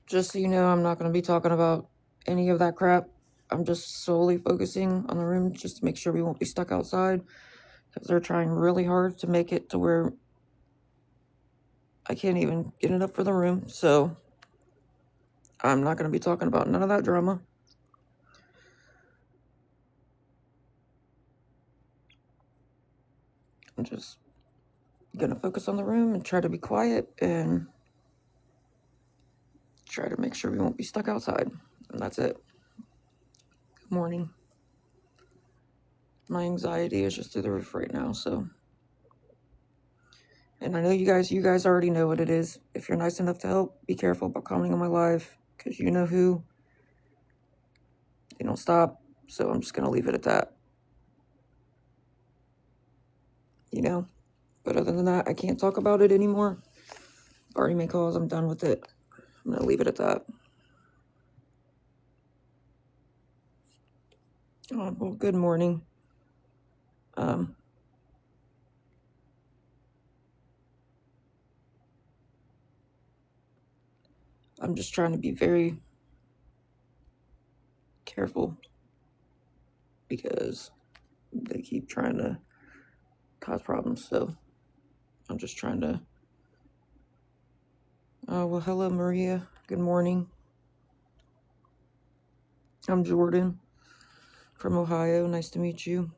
Just so you know, I'm not going to be talking about any of that crap. I'm just solely focusing on the room just to make sure we won't be stuck outside. Because they're trying really hard to make it to where I can't even get it up for the room. So I'm not going to be talking about none of that drama. I'm just going to focus on the room and try to be quiet and try to make sure we won't be stuck outside. And that's it. Good morning. My anxiety is just through the roof right now, so. And I know you guys already know what it is. If you're nice enough to help, be careful about commenting on my live, because you know who. They don't stop, so I'm just going to leave it at that. You know? But other than that, I can't talk about it anymore. Already made calls, I'm done with it. I'm going to leave it at that. Oh, well, good morning. I'm just trying to be very careful because they keep trying to cause problems, so I'm just trying to. Oh, well, hello, Maria. Good morning. I'm Jordan from Ohio. Nice to meet you.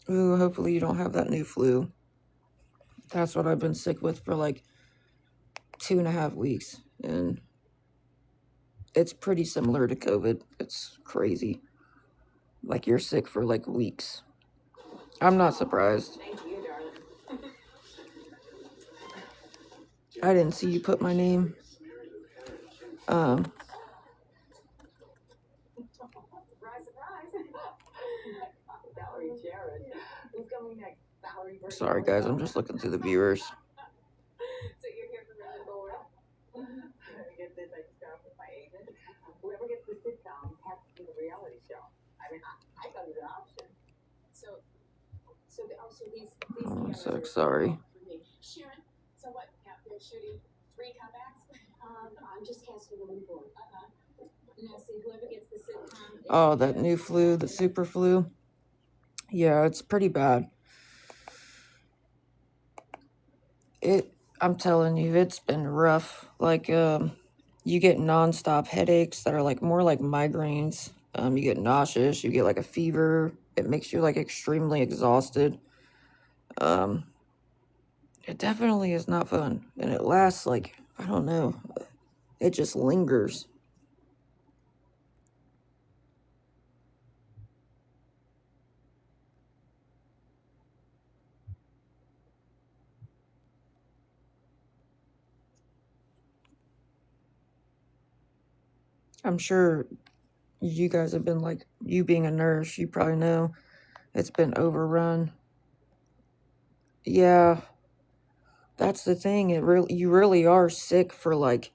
Ooh, hopefully you don't have that new flu. That's what I've been sick with for like 2.5 weeks. And it's pretty similar to COVID. It's crazy. Like you're sick for like weeks. I'm not surprised. I didn't see you put my name. Sorry guys, I'm just looking through the viewers. Oh, I'm so sorry. So what? They're shooting 3 comebacks? I'm just casting them for. Now see, whoever gets the sitcom. Oh, that new flu, the super flu. Yeah, it's pretty bad. I'm telling you, it's been rough. Like, you get nonstop headaches that are like more like migraines. You get nauseous, you get like a fever. It makes you like extremely exhausted. It definitely is not fun. And it lasts like, I don't know, it just lingers. I'm sure you guys have been like, you being a nurse, you probably know it's been overrun. Yeah, that's the thing. You really are sick for like,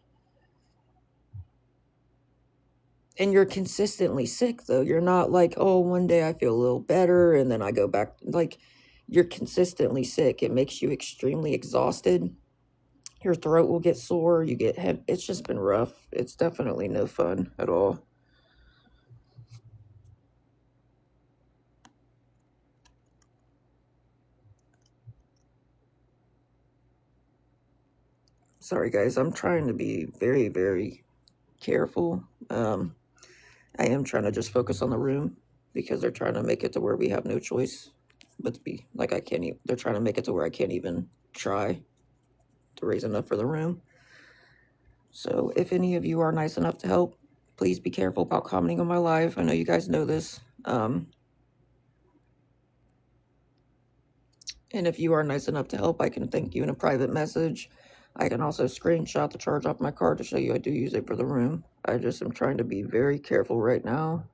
and you're consistently sick though. You're not like, oh, one day I feel a little better and then I go back. Like, you're consistently sick. It makes you extremely exhausted. Your throat will get sore. You get head. It's just been rough. It's definitely no fun at all. Sorry guys, I'm trying to be very, very careful. I am trying to just focus on the room because they're trying to make it to where we have no choice but to be like, I can't even, they're trying to make it to where I can't even try to raise enough for the room. So if any of you are nice enough to help, please be careful about commenting on my live. I know you guys know this. And if you are nice enough to help, I can thank you in a private message. I can also screenshot the charge off my card to show you I do use it for the room. I just am trying to be very careful right now.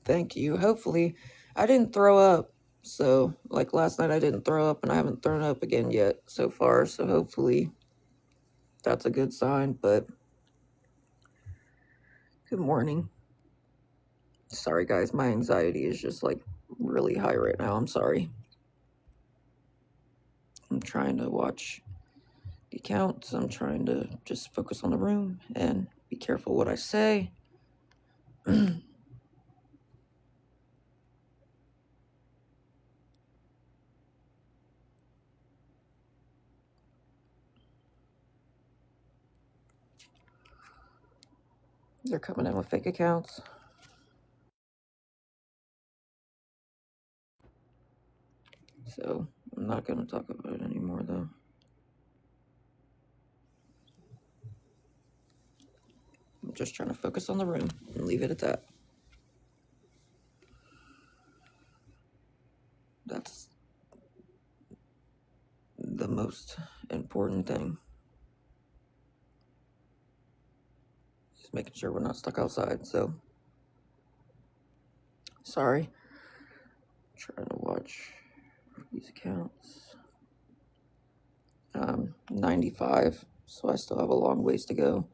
Thank you. Hopefully, I didn't throw up. So, like last night, I didn't throw up, and I haven't thrown up again yet so far. So, hopefully, that's a good sign. But good morning. Sorry, guys. My anxiety is just like really high right now. I'm sorry. I'm trying to watch the accounts. I'm trying to just focus on the room and be careful what I say. They're coming in with fake accounts. So I'm not going to talk about it anymore, though. I'm just trying to focus on the room and leave it at that. That's the most important thing. Just making sure we're not stuck outside. So, sorry. Trying to watch these accounts. 95, so I still have a long ways to go.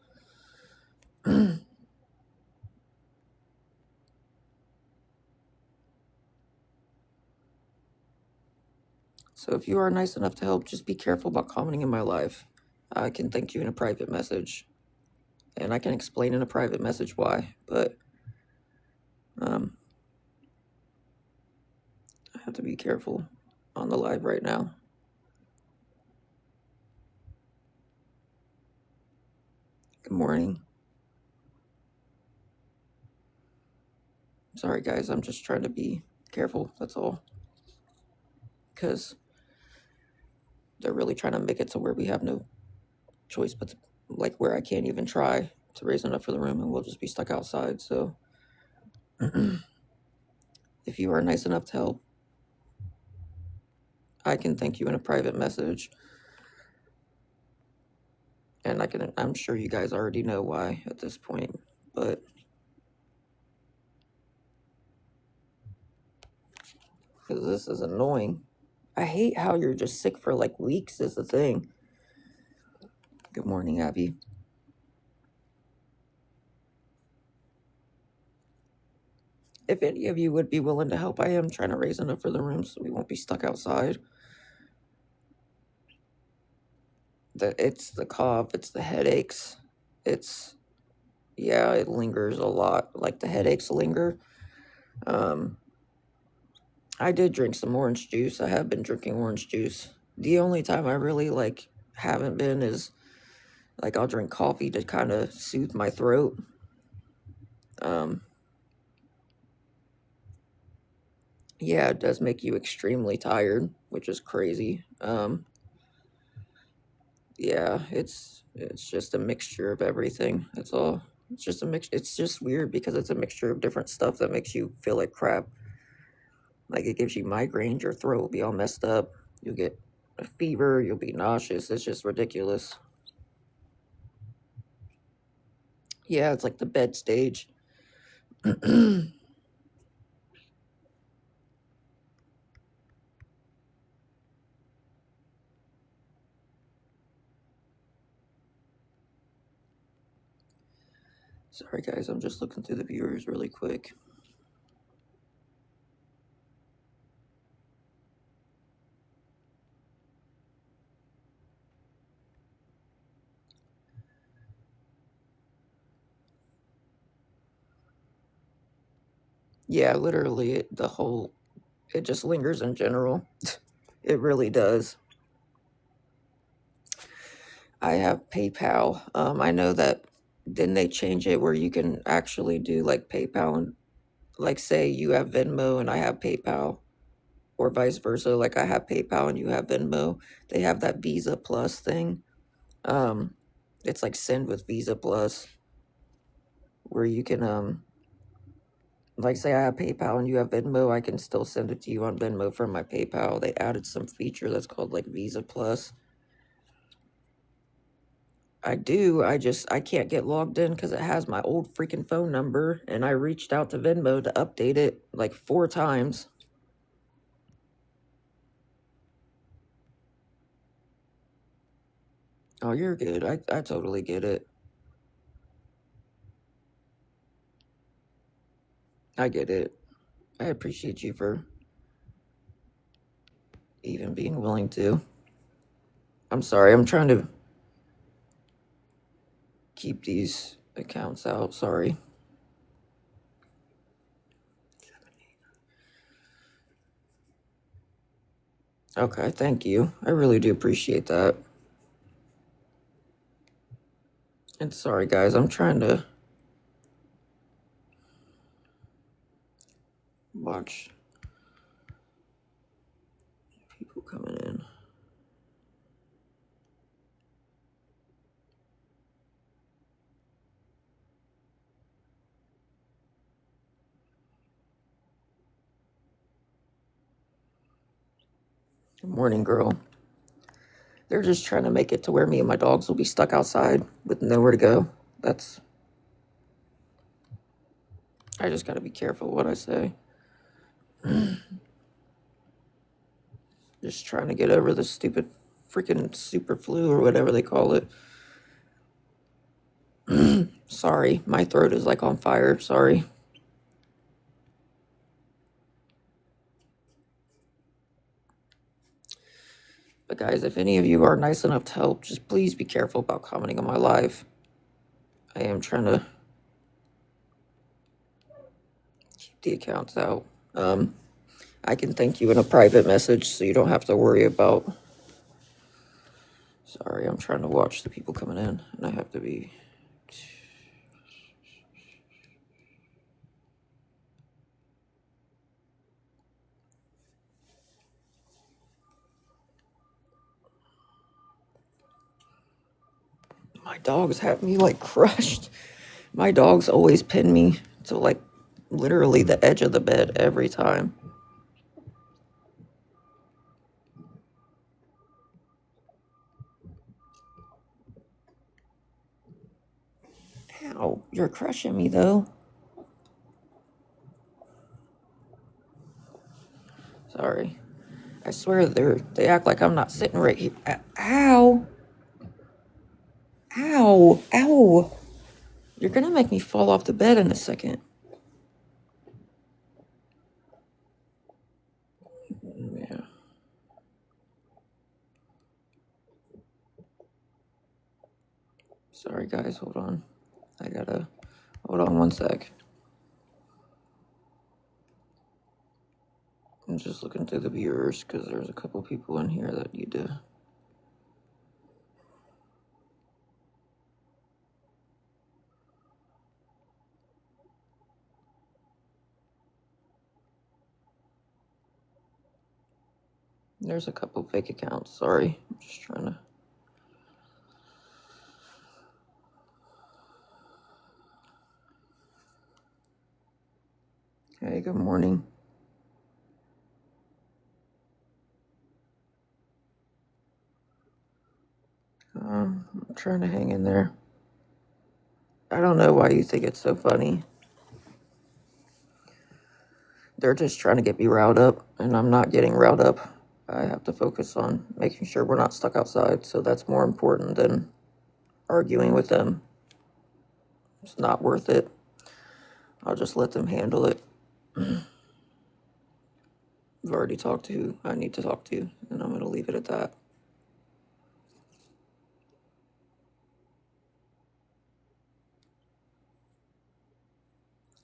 So if you are nice enough to help, just be careful about commenting in my live. I can thank you in a private message, and I can explain in a private message why, but I have to be careful on the live right now. Good morning. Sorry, guys, I'm just trying to be careful, that's all. Because they're really trying to make it to where we have no choice but to, like, where I can't even try to raise enough for the room, and we'll just be stuck outside. So if you are nice enough to help, I can thank you in a private message, and I'm sure you guys already know why at this point, but because this is annoying. I hate how you're just sick for like weeks is the thing. Good morning, Abby. If any of you would be willing to help, I am trying to raise enough for the room so we won't be stuck outside. It's the cough, it's the headaches, yeah, it lingers a lot. Like the headaches linger. I did drink some orange juice. I have been drinking orange juice. The only time I really like haven't been is like I'll drink coffee to kind of soothe my throat. Yeah, it does make you extremely tired, which is crazy. Yeah, it's just a mixture of everything. That's all. It's just a mix. It's just weird because it's a mixture of different stuff that makes you feel like crap. Like it gives you migraines, your throat will be all messed up. You'll get a fever. You'll be nauseous. It's just ridiculous. Yeah, it's like the bed stage. Sorry, guys. I'm just looking through the viewers really quick. Yeah, literally, it just lingers in general. It really does. I have PayPal. I know that didn't they change it where you can actually do like PayPal and like say you have Venmo and I have PayPal or vice versa. Like I have PayPal and you have Venmo. They have that Visa Plus thing. Um, it's like send with Visa Plus where you can like say I have PayPal and you have Venmo, I can still send it to you on Venmo from my PayPal. They added some feature that's called like Visa Plus. I do. I can't get logged in because it has my old freaking phone number, and I reached out to Venmo to update it like 4 times. Oh, you're good. I totally get it. I get it. I appreciate you for even being willing to. I'm sorry. I'm trying to keep these accounts out. Sorry. Okay, thank you. I really do appreciate that. And sorry, guys. I'm trying to watch people coming in. Good morning, girl. They're just trying to make it to where me and my dogs will be stuck outside with nowhere to go. That's. I just gotta be careful what I say. Just trying to get over this stupid freaking super flu or whatever they call it. Sorry, my throat is like on fire. Sorry. But guys, if any of you are nice enough to help, just please be careful about commenting on my live. I am trying to keep the accounts out. I can thank you in a private message so you don't have to worry about. Sorry, I'm trying to watch the people coming in, and I have to be. My dogs have me like crushed. My dogs always pin me to like literally the edge of the bed every time. Ow, you're crushing me though. Sorry. I swear they act like I'm not sitting right here. Ow. Ow. Ow. You're gonna make me fall off the bed in a second. Yeah. Sorry guys, hold on. I gotta hold on one sec. I'm just looking through the viewers because there's a couple people in here that need to. There's a couple fake accounts. Sorry. I'm just trying to. Hey, good morning. I'm trying to hang in there. I don't know why you think it's so funny. They're just trying to get me riled up, and I'm not getting riled up. I have to focus on making sure we're not stuck outside, so that's more important than arguing with them. It's not worth it. I'll just let them handle it. I've already talked to who I need to talk to, and I'm going to leave it at that.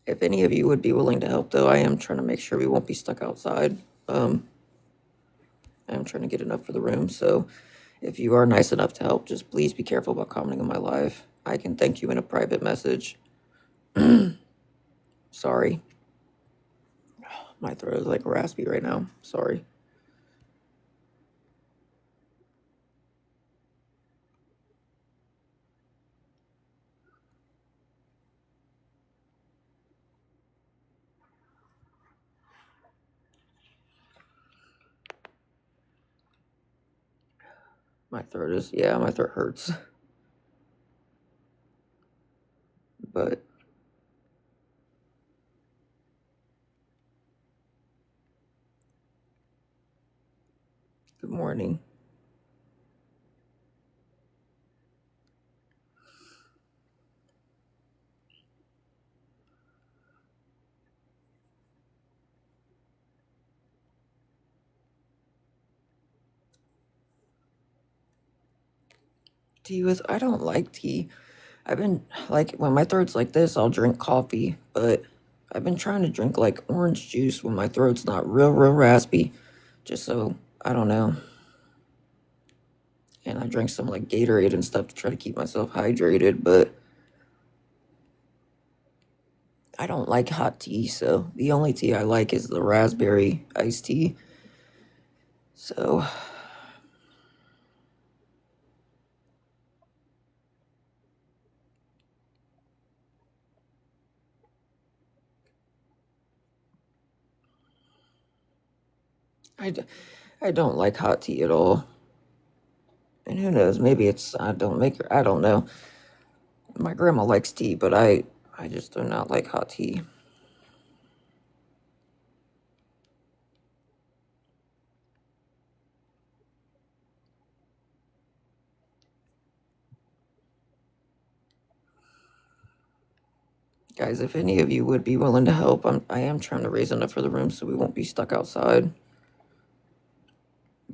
If any of you would be willing to help, though, I am trying to make sure we won't be stuck outside. I'm trying to get enough for the room, so if you are nice enough to help, just please be careful about commenting on my live. I can thank you in a private message. Sorry. My throat is like raspy right now. Sorry. My throat hurts. But good morning. Tea with, I don't like tea. I've been, like, when my throat's like this, I'll drink coffee, but I've been trying to drink, like, orange juice when my throat's not real raspy, just so, I don't know. And I drink some, like, Gatorade and stuff to try to keep myself hydrated, but I don't like hot tea, so the only tea I like is the raspberry iced tea. So, I, d- I don't like hot tea at all. And who knows, maybe it's, I don't make her, I don't know. My grandma likes tea, but I just do not like hot tea. Guys, if any of you would be willing to help, I am trying to raise enough for the room so we won't be stuck outside.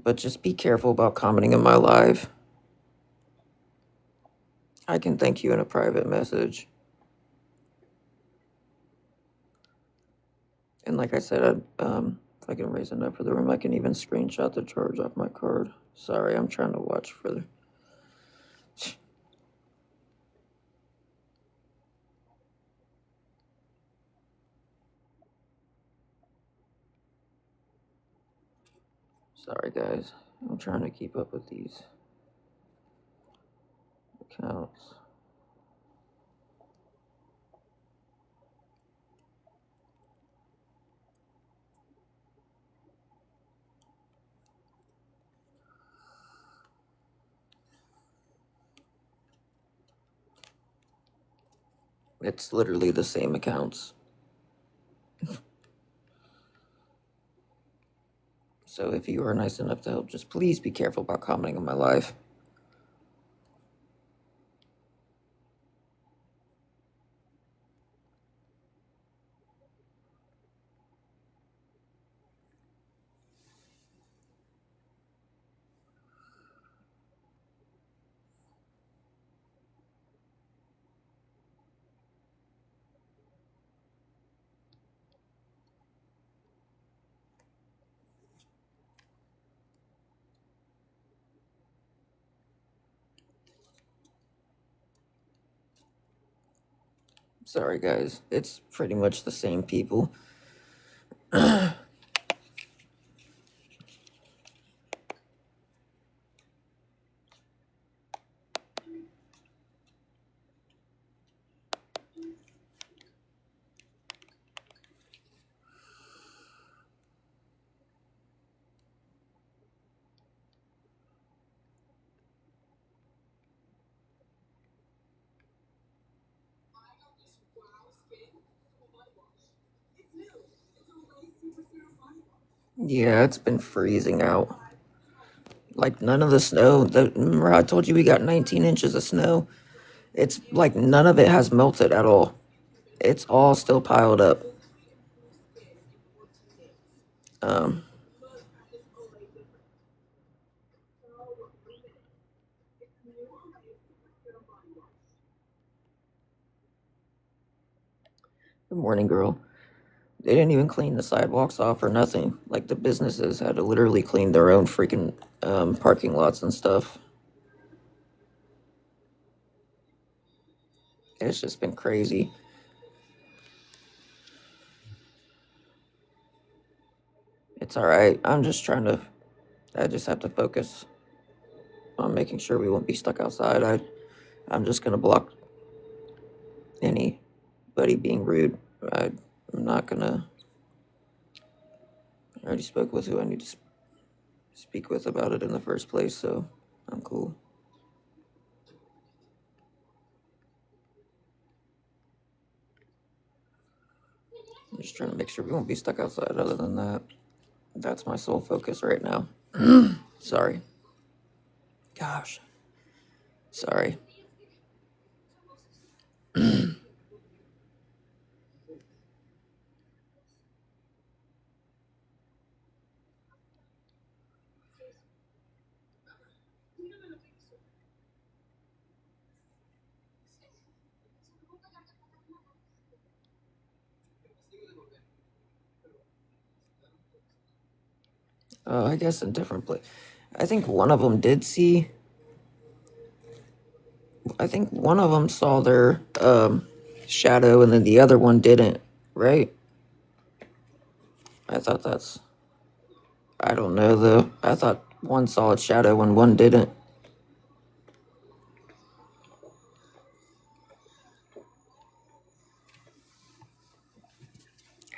But just be careful about commenting in my live. I can thank you in a private message. And like I said, if I can raise enough for the room, I can even screenshot the charge off my card. Sorry, I'm trying to watch for the. Sorry, guys. I'm trying to keep up with these accounts. It's literally the same accounts. So if you are nice enough to help, just please be careful about commenting on my live. Sorry, guys. It's pretty much the same people. Good Yeah, it's been freezing out. Like none of the snow. Remember I told you we got 19 inches of snow? It's like none of it has melted at all. It's all still piled up. Um, Good morning, girl. They didn't even clean the sidewalks off or nothing. Like the businesses had to literally clean their own freaking parking lots and stuff. It's just been crazy. It's all right. I just have to focus on making sure we won't be stuck outside. I'm just gonna block anybody being rude. I'm not gonna. I already spoke with who I need to speak with about it in the first place, so I'm cool. I'm just trying to make sure we won't be stuck outside. Other than that, that's my sole focus right now. Sorry. Gosh. Sorry. I guess in different place. I think one of them did see. I think one of them saw their shadow, and then the other one didn't. Right? I thought that's. I don't know though. I thought one saw its shadow and one didn't.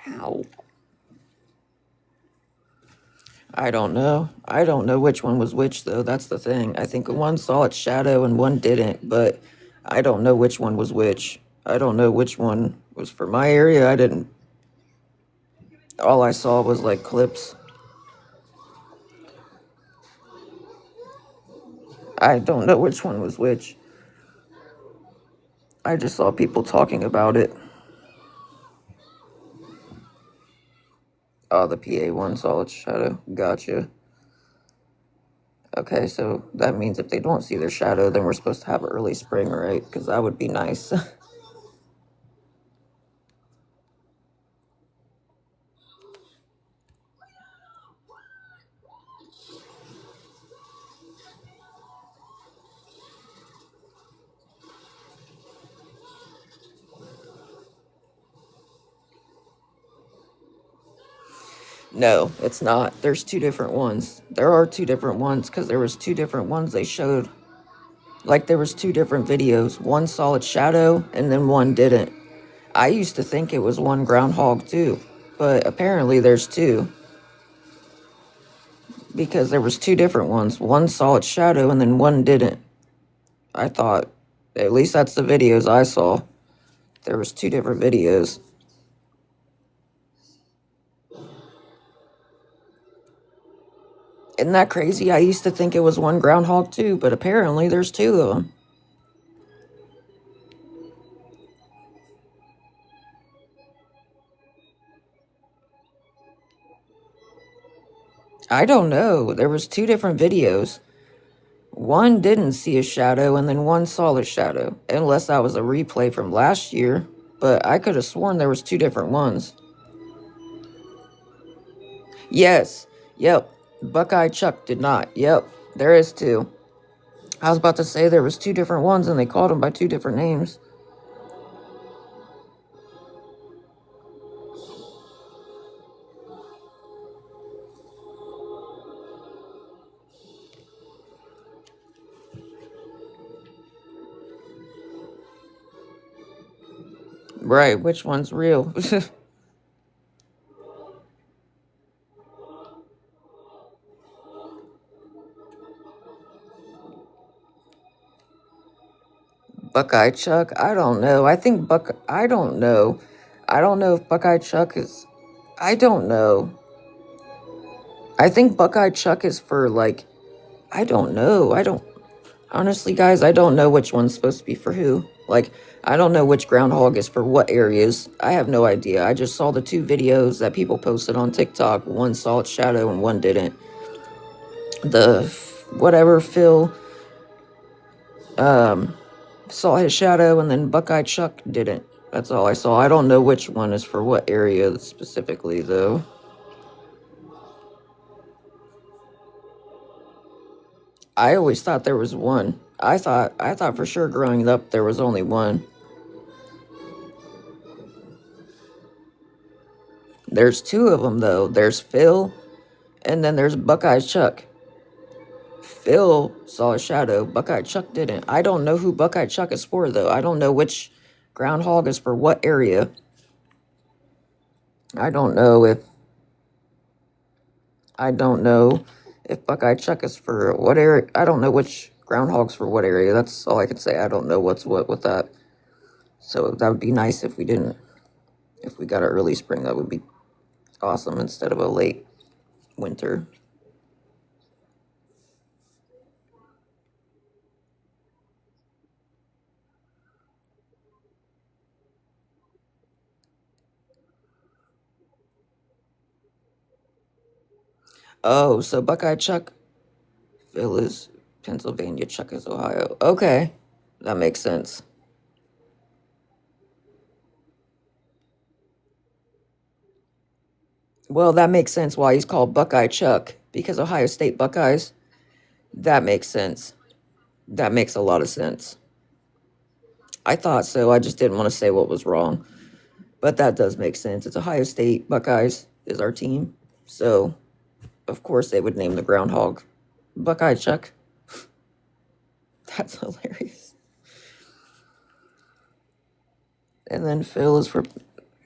Ow. I don't know. I don't know which one was which though. That's the thing. I think one saw its shadow and one didn't, but I don't know which one was which. I don't know which one was for my area. I didn't. All I saw was like clips. I don't know which one was which. I just saw people talking about it. Oh, the PA one saw its shadow. Gotcha. Okay, so that means if they don't see their shadow, then we're supposed to have early spring, right? Because that would be nice. No, it's not. There's two different ones. There are two different ones because there was two different ones they showed. Like there was two different videos. One saw its shadow and then one didn't. I used to think it was one groundhog too, but apparently there's two because there was two different ones. One saw its shadow and then one didn't. I thought, at least that's the videos I saw. There was two different videos. Isn't that crazy? I used to think it was one groundhog too, but apparently there's two of them. I don't know. There was two different videos. One didn't see a shadow and then one saw the shadow. Unless that was a replay from last year, but I could have sworn there was two different ones. Yes. Yep. Buckeye Chuck did not. Yep. There is two. I was about to say there was two different ones and they called them by two different names. Right, which one's real? Buckeye Chuck? I don't know. I don't know. I don't know if Buckeye Chuck is. I don't know. I think Buckeye Chuck is for like. I don't know. I don't. Honestly, guys, I don't know which one's supposed to be for who. Like, I don't know which groundhog is for what areas. I have no idea. I just saw the two videos that people posted on TikTok. One saw its shadow and one didn't. The whatever Phil saw his shadow and then Buckeye Chuck didn't. That's all I saw. I don't know which one is for what area specifically, though. I always thought there was one. I thought for sure growing up there was only one. There's two of them though. There's Phil, and then there's Buckeye Chuck. Phil saw a shadow. Buckeye Chuck didn't. I don't know who Buckeye Chuck is for though. I don't know which groundhog is for what area. I don't know if I don't know if Buckeye Chuck is for what area. I don't know which groundhog's for what area. That's all I can say. I don't know what's what with that. So that would be nice if we didn't. If we got an early spring, that would be awesome instead of a late winter. Oh, so Buckeye Chuck, Phil is Pennsylvania, Chuck is Ohio. Okay, that makes sense. Well, that makes sense why he's called Buckeye Chuck. because Ohio State Buckeyes, that makes sense. That makes a lot of sense. I thought so. I just didn't want to say what was wrong. But that does make sense. It's Ohio State Buckeyes is our team. So, of course, they would name the groundhog Buckeye Chuck. That's hilarious. And then Phil is for,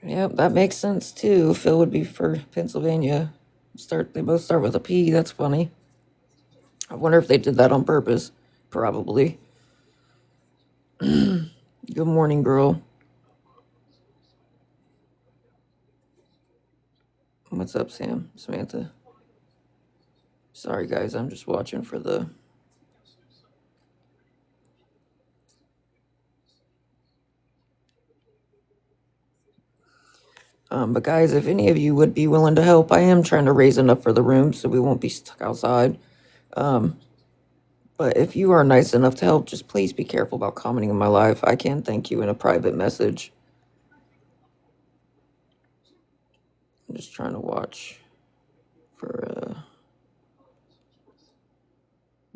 yeah, that makes sense too. Phil would be for Pennsylvania. They both start with a P. That's funny. I wonder if they did that on purpose. Probably. Good morning, girl. What's up, Sam? Samantha. Sorry, guys. I'm just watching for the. But guys, if any of you would be willing to help, I am trying to raise enough for the room so we won't be stuck outside. But if you are nice enough to help, just please be careful about commenting in my live. I can thank you in a private message. I'm just trying to watch for.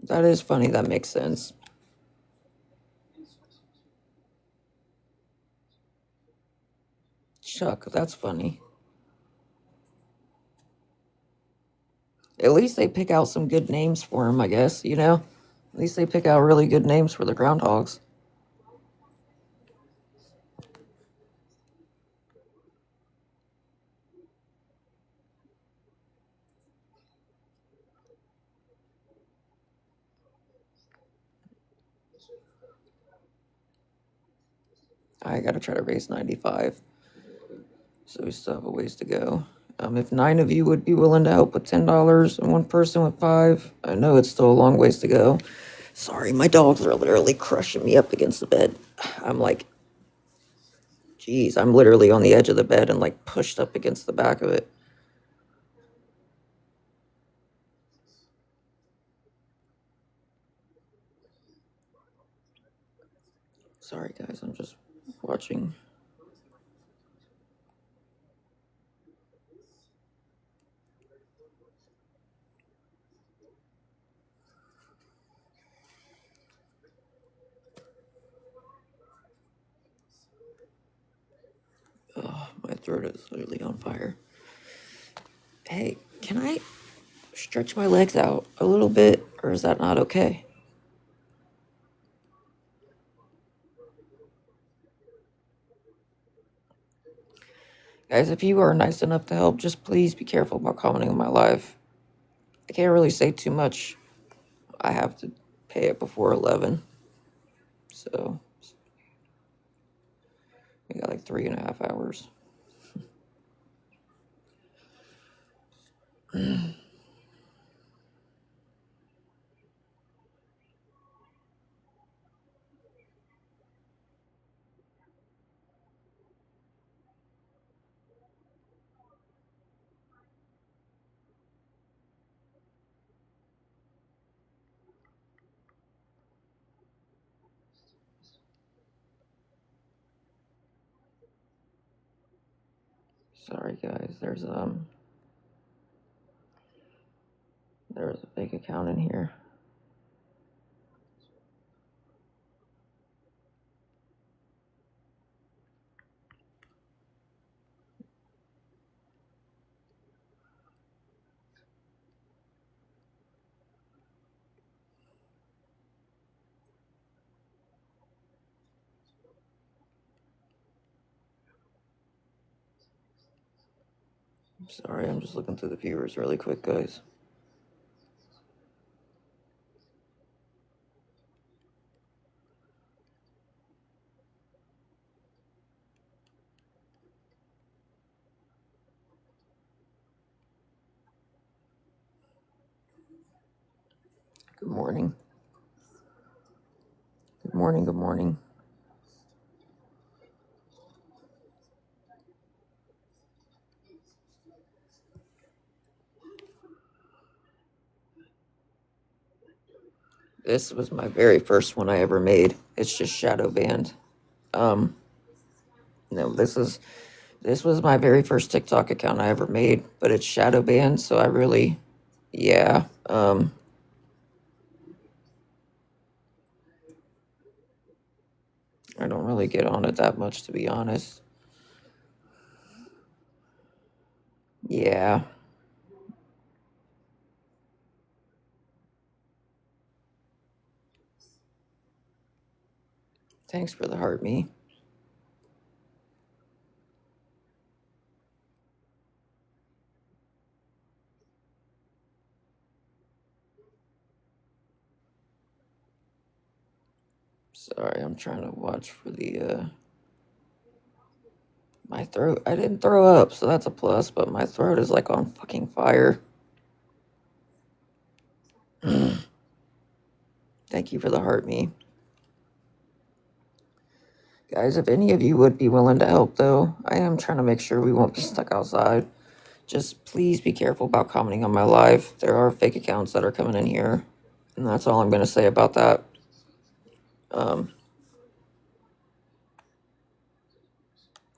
That is funny. That makes sense. Chuck, that's funny. At least they pick out some good names for him, I guess, you know? At least they pick out really good names for the groundhogs. I gotta try to raise 95. So we still have a ways to go. If 9 of you would be willing to help with $10 and one person with 5, I know it's still a long ways to go. Sorry, my dogs are literally crushing me up against the bed. I'm like, geez, I'm literally on the edge of the bed and like pushed up against the back of it. Sorry, guys, I'm just watching. Oh, my throat is literally on fire. Hey, can I stretch my legs out a little bit, or is that not okay? Guys, if you are nice enough to help, just please be careful about commenting on my live. I can't really say too much. I have to pay it before 11. So we got like 3.5 hours. Sorry, guys. There's a fake account in here. Sorry, I'm just looking through the viewers really quick, guys. Good morning. Good morning. Good morning. This was my very first one I ever made. It's just shadow banned. No, this was my very first TikTok account I ever made, but it's shadow banned, so I really yeah, I don't really get on it that much, to be honest. Yeah. Thanks for the heart, me. Sorry, I'm trying to watch for the my throat. I didn't throw up, so that's a plus, but my throat is like on fucking fire. Thank you for the heart, me. Guys, if any of you would be willing to help, though, I am trying to make sure we won't be stuck outside. Just please be careful about commenting on my live. There are fake accounts that are coming in here, and that's all I'm going to say about that.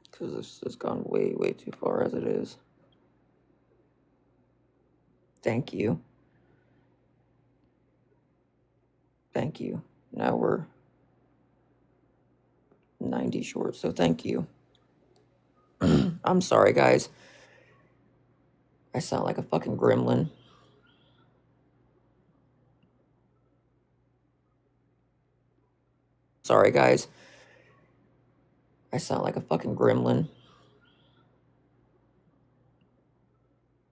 Because this has gone way, way too far as it is. Thank you. Thank you. Now we're 90 short, so thank you. I'm sorry, guys. I sound like a fucking gremlin. Sorry, guys. I sound like a fucking gremlin.